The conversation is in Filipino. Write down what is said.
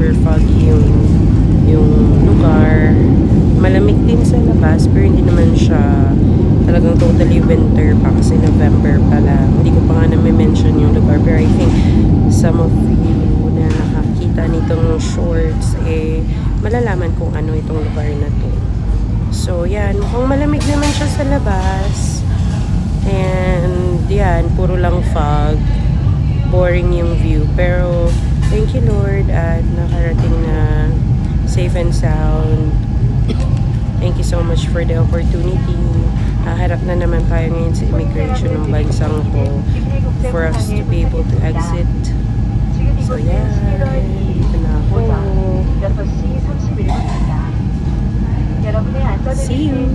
super foggy yung lugar. Malamig din sa labas, pero hindi naman siya talagang totally winter pa kasi November pala. Hindi ko pa nga na-mention yung lugar, pero I think some of you na nakakita nitong shorts, malalaman kung ano itong lugar na to. So, yan. Mukhang malamig naman siya sa labas. And, yan. Puro lang fog. Boring yung view. Pero, thank you Lord at nakarating na safe and sound. Thank you so much for the opportunity. Harap na naman tayo ngayon sa immigration ng bansang to for us to be able to exit. So, yan. Dito na ako. See you!